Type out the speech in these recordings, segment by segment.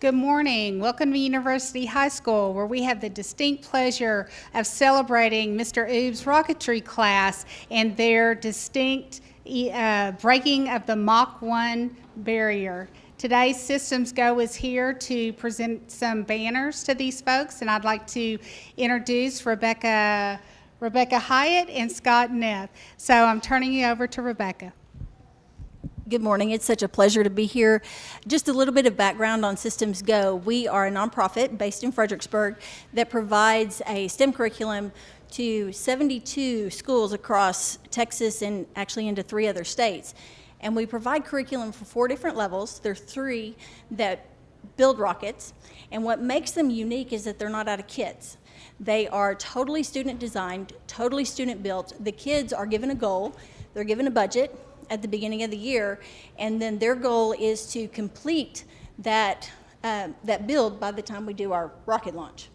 Good morning. Welcome to University High School, where we have the distinct pleasure of celebrating Mr. Oob's Rocketry class and their distinct breaking of the Mach 1 barrier. Today's Systems Go is here to present some banners to these folks, and I'd like to introduce Rebecca Hyatt and Scott Neff. So I'm turning you over to Rebecca. Good morning. It's such a pleasure to be here. Just a little bit of background on Systems Go. We are a nonprofit based in Fredericksburg that provides a STEM curriculum to 72 schools across Texas and actually into 3 other states. And we provide curriculum for 4 different levels. There are 3 that build rockets. And what makes them unique is that they're not out of kits. They are totally student designed, totally student built. The kids are given a goal. They're given a budget at the beginning of the year, and then their goal is to complete that build by the time we do our rocket launch.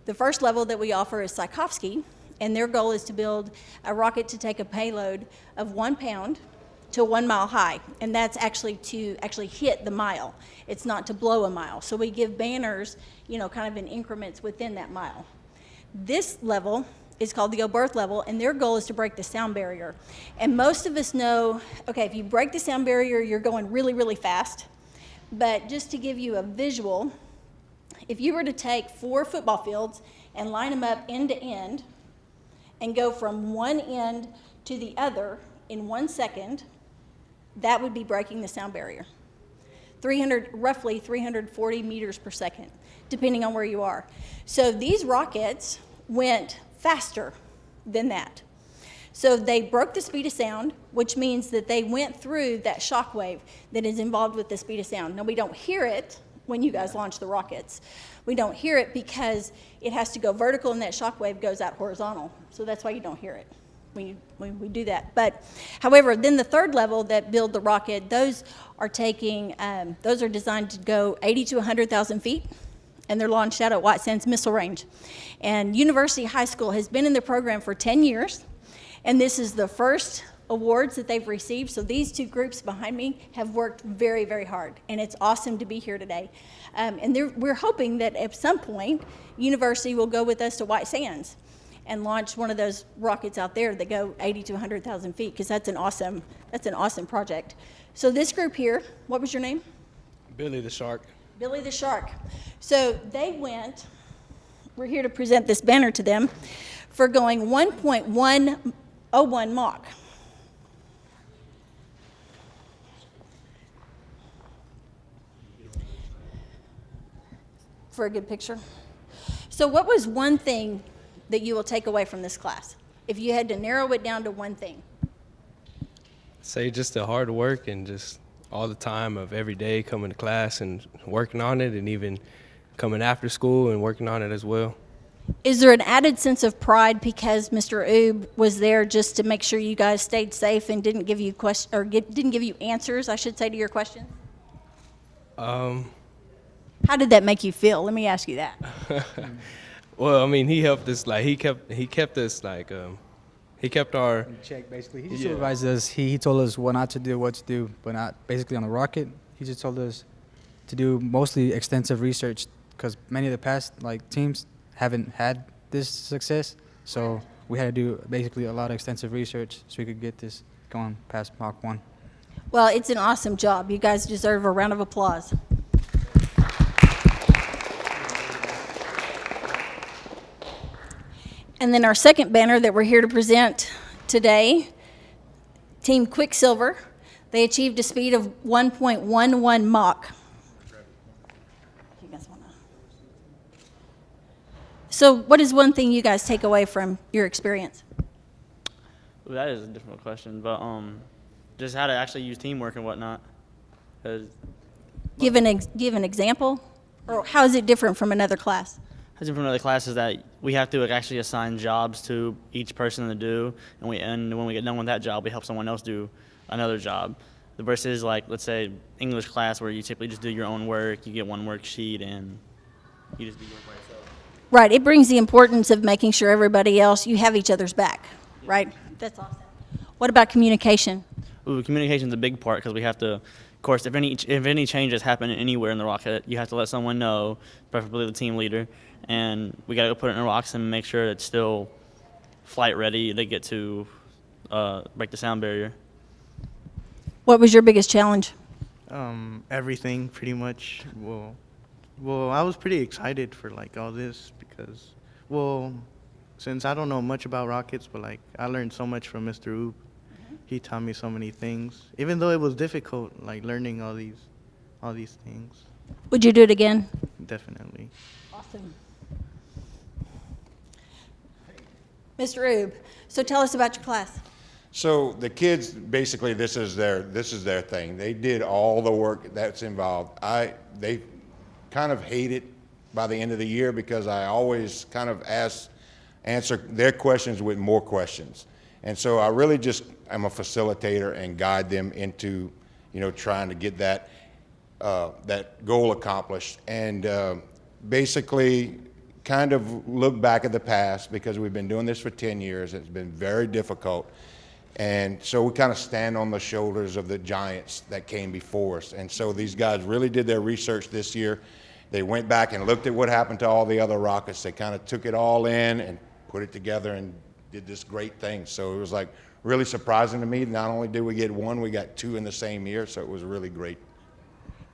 The first level that we offer is Tchaikovsky, and their goal is to build a rocket to take a payload of 1 pound to 1 mile high, and that's actually to hit the mile. It's not to blow a mile. So we give banners, kind of in increments within that mile. This level is called the Oberth Level, and their goal is to break the sound barrier. And most of us know, okay, if you break the sound barrier, you're going really, really fast. But just to give you a visual, if you were to take 4 football fields and line them up end to end and go from one end to the other in 1 second, that would be breaking the sound barrier. Roughly 340 meters per second, depending on where you are. So these rockets went faster than that. So they broke the speed of sound, which means that they went through that shock wave that is involved with the speed of sound. Now, we don't hear it when you guys launch the rockets. We don't hear it because it has to go vertical and that shock wave goes out horizontal. So that's why you don't hear it when we do that. But however, then the third level that build the rocket, those are designed to go 80 to 100,000 feet. And they're launched out at White Sands Missile Range. And University High School has been in the program for 10 years, and this is the first awards that they've received. So these 2 groups behind me have worked very, very hard, and it's awesome to be here today. And we're hoping that at some point, University will go with us to White Sands and launch one of those rockets out there that go 80 to 100,000 feet, because that's an awesome project. So this group here, what was your name? Billy the Shark. Billy the Shark. So we're here to present this banner to them for going 1.101 Mach. For a good picture. So what was one thing that you will take away from this class? If you had to narrow it down to one thing. Say just the hard work and just all the time of every day coming to class and working on it, and even coming after school and working on it as well. Is there an added sense of pride because Mr. Oob was there just to make sure you guys stayed safe and didn't give you didn't give you answers, I should say, to your questions? How did that make you feel? Let me ask you that. Well, I mean, he helped us. Like he kept us like. He kept our in check, basically. He supervised us. He told us what not to do, what to do, but not basically on the rocket. He just told us to do mostly extensive research, because many of the past teams haven't had this success. So we had to do basically a lot of extensive research so we could get this going past Mach 1. Well, it's an awesome job. You guys deserve a round of applause. And then our second banner that we're here to present today, Team Quicksilver. They achieved a speed of 1.11 Mach. You guys wanna? So what is one thing you guys take away from your experience? Well, that is a difficult question, but just how to actually use teamwork and whatnot. Give an example, or how is it different from another class? From other classes that we have to actually assign jobs to each person to do, and when we get done with that job, we help someone else do another job. The versus, let's say, English class, where you typically just do your own work, you get one worksheet, and you just do your work by yourself. Right. It brings the importance of making sure everybody else, you have each other's back, right? That's awesome. What about communication? Communication is a big part, because we have to Of course, if any changes happen anywhere in the rocket, you have to let someone know, preferably the team leader, and we got to go put it in a box and make sure it's still flight ready to get to break the sound barrier. What was your biggest challenge? Everything pretty much. Well, I was pretty excited for like all this because, well, since I don't know much about rockets, but like I learned so much from Mr. Oop. He taught me so many things, even though it was difficult, like learning all these things. Would you do it again? Definitely. Awesome. Mr. Oob, so tell us about your class. So the kids, basically, this is their thing. They did all the work that's involved. They kind of hate it by the end of the year because I always kind of answer their questions with more questions. And so I really just am a facilitator and guide them into, trying to get that goal accomplished. And basically kind of look back at the past because we've been doing this for 10 years. It's been very difficult. And so we kind of stand on the shoulders of the giants that came before us. And so these guys really did their research this year. They went back and looked at what happened to all the other rockets. They kind of took it all in and put it together and did this great thing. So it was like really surprising to me. Not only did we get one, we got two in the same year. So it was really great.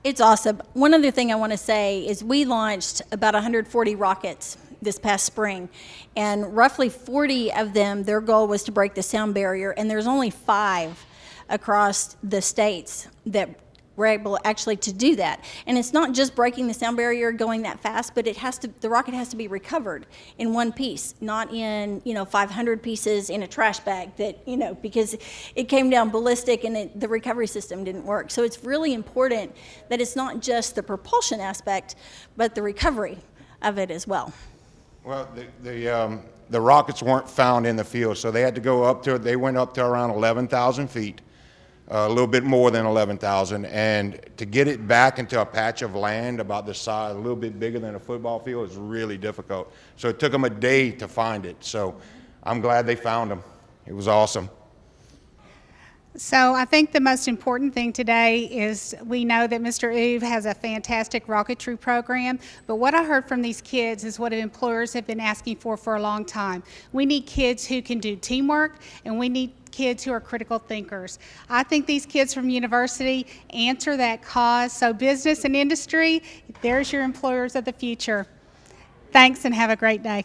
It's awesome. One other thing I want to say is we launched about 140 rockets this past spring, and roughly 40 of them, their goal was to break the sound barrier, and there's only 5 across the states that were able actually to do that. And it's not just breaking the sound barrier going that fast, but the rocket has to be recovered in one piece, not in 500 pieces in a trash bag because it came down ballistic and the recovery system didn't work. So it's really important that it's not just the propulsion aspect, but the recovery of it as well. Well, the rockets weren't found in the field, so they had to go they went up to around 11,000 feet. A little bit more than 11,000, and to get it back into a patch of land about the size, a little bit bigger than a football field, is really difficult. So it took them a day to find it. So I'm glad they found them. It was awesome. So I think the most important thing today is we know that Mr. Oob has a fantastic rocketry program, but what I heard from these kids is what employers have been asking for a long time. We need kids who can do teamwork, and we need kids who are critical thinkers. I think these kids from university answer that cause. So business and industry, there's your employers of the future. Thanks and have a great day.